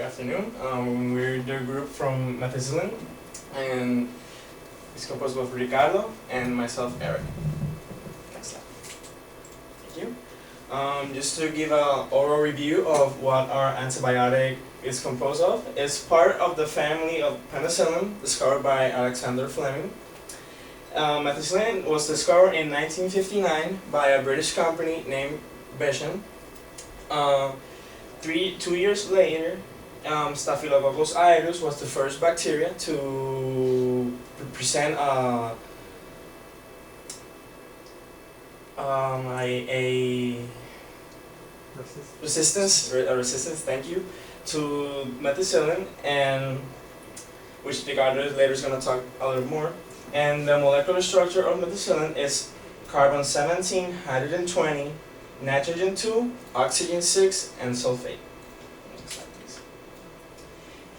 afternoon. We're the group from Methicillin, and it's composed of Ricardo and myself, Eric. Next slide. Thank you. Just to give an oral review of what our antibiotic is composed of, it's part of the family of penicillin discovered by Alexander Fleming. Methicillin was discovered in 1959 by a British company named Beecham. 2 years later, Staphylococcus aureus was the first bacteria to present a resistance, thank you, to methicillin, and which Ricardo later is going to talk a little more. And the molecular structure of methicillin is carbon 17, hydrogen 20, nitrogen 2, oxygen 6, and sulfate. Next slide, please.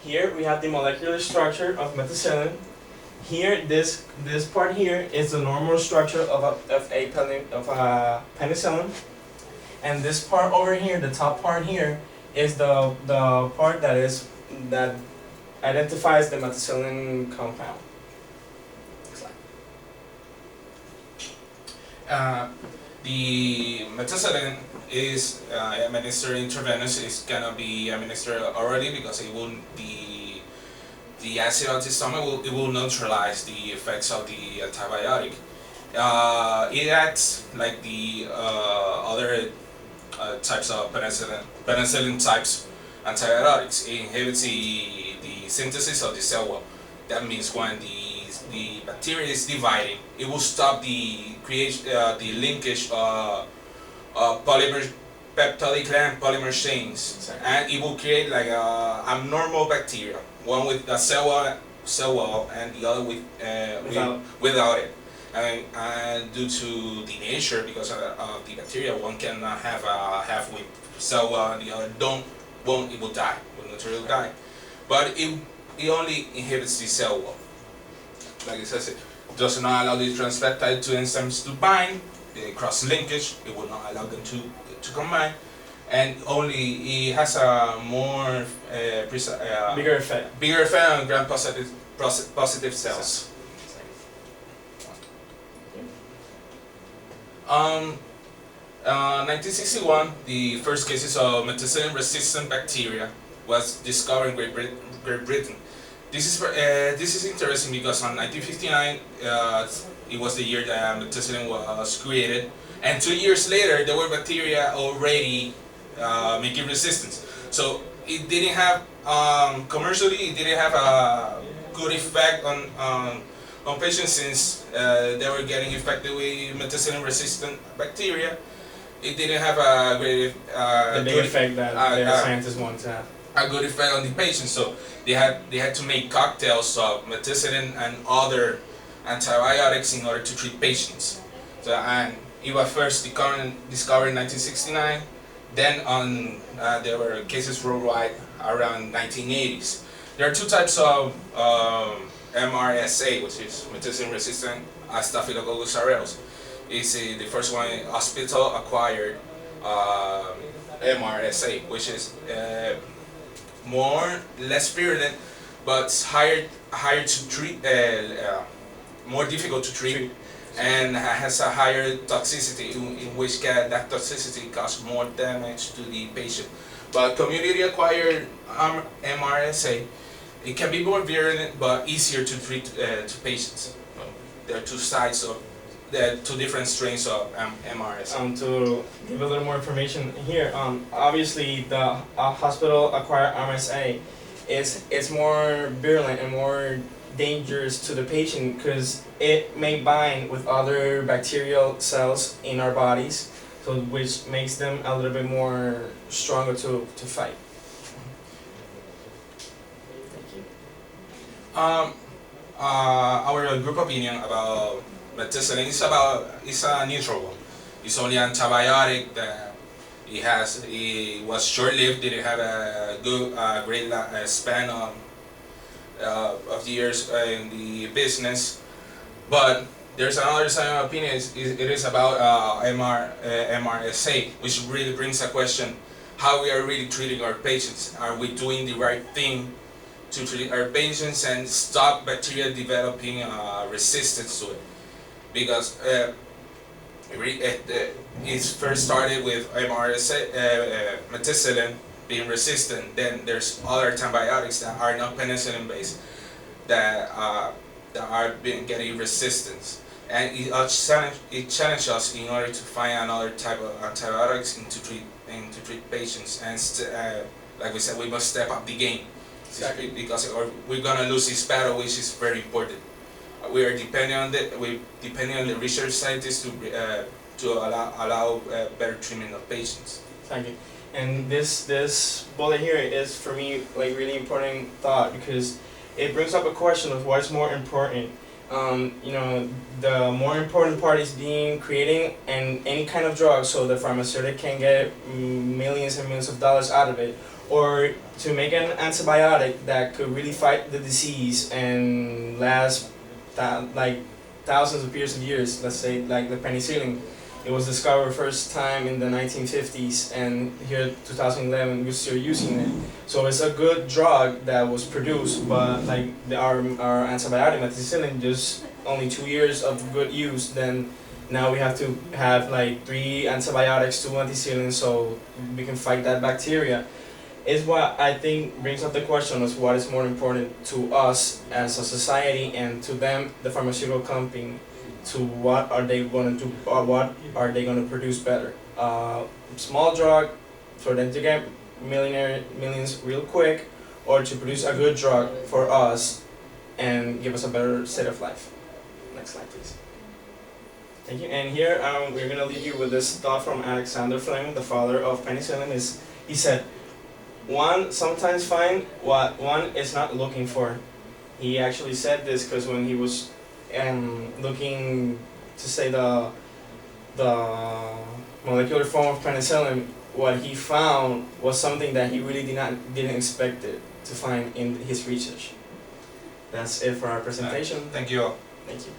Here we have the molecular structure of methicillin. Here, this part here is the normal structure of a penicillin, and this part over here, the top part here, is the part that identifies the methicillin compound. Next slide. The methicillin is administered intravenous. It's gonna be administered orally because it will the acid of the stomach will neutralize the effects of the antibiotic. It acts like the other types of penicillin types antibiotics. It inhibits the synthesis of the cell wall. That means when the bacteria is dividing, it will stop the creation, the linkage of polymer, peptidic and polymer chains, and it will create like a abnormal bacteria, one with a cell wall and the other without it. And due to the nature, because of the bacteria, one cannot have a half with cell wall and the other won't. It will die. Will naturally die. But it only inhibits the cell wall. Like it says, it does not allow the transpeptide 2 enzymes to bind. The cross linkage, it will not allow them to combine, and only it has a more bigger effect on gram-positive cells. 1961, the first cases of methicillin-resistant bacteria was discovered in Great Britain. This is interesting because on 1959 it was the year that methicillin was created, and 2 years later there were bacteria already making resistance. So it didn't have commercially it didn't have a good effect on patients since they were getting infected with methicillin-resistant bacteria. It didn't have a great the big effect that scientists want to have. A good effect on the patient, so they had to make cocktails of methicillin and other antibiotics in order to treat patients. So, and it was first discovered in 1969. Then there were cases worldwide around 1980s. There are two types of MRSA, which is methicillin-resistant Staphylococcus aureus. The first one, hospital-acquired MRSA, which is less virulent, but higher to treat, more difficult to treat, and has a higher toxicity, in which that toxicity causes more damage to the patient. But community-acquired MRSA, it can be more virulent but easier to treat to patients. There are two sides of the two different strains of MRSA. To give a little more information here, obviously the hospital-acquired MRSA is more virulent and more dangerous to the patient because it may bind with other bacterial cells in our bodies, so which makes them a little bit more stronger to fight. Thank you. Our group opinion about methicillin is a neutral one. It's only antibiotic that it was short-lived. Didn't have a great span of years in the business. But there's another side of opinion. It is about MRSA, which really brings a question: how we are really treating our patients. Are we doing the right thing to treat our patients and stop bacteria developing resistance to it? Because it first started with methicillin being resistant. Then there's other antibiotics that are not penicillin based that are getting resistance, and it challenges us in order to find another type of antibiotics and to treat patients. And like we said, we must step up the game. Exactly. Because or we're gonna lose this battle, which is very important. We are depending on the research scientists to allow better treatment of patients. Thank you. And this bullet here is for me like really important thought, because it brings up a question of what's more important. You know, the more important part is being creating any kind of drug so the pharmaceutical can get millions and millions of dollars out of it, or to make an antibiotic that could really fight the disease and last like thousands of years. Let's say like the penicillin. It was discovered first time in the 1950s, and here 2011 we're still using it. So it's a good drug that was produced, but like our antibiotic methicillin, just only 2 years of good use. Then now we have to have like 3 antibiotics, 2 methicillin, so we can fight that bacteria. Is what I think brings up the question of what is more important to us as a society and to them, the pharmaceutical company. To what are they going to do, or what are they going to produce better? Small drug for them to get millions real quick, or to produce a good drug for us and give us a better state of life. Next slide, please. Thank you. And here we're going to leave you with this thought from Alexander Fleming, the father of penicillin. He said, "One sometimes find what one is not looking for." He actually said this because when he was looking to say the molecular form of penicillin, what he found was something that he really didn't expect it to find in his research. That's it for our presentation. Thank you all. Thank you.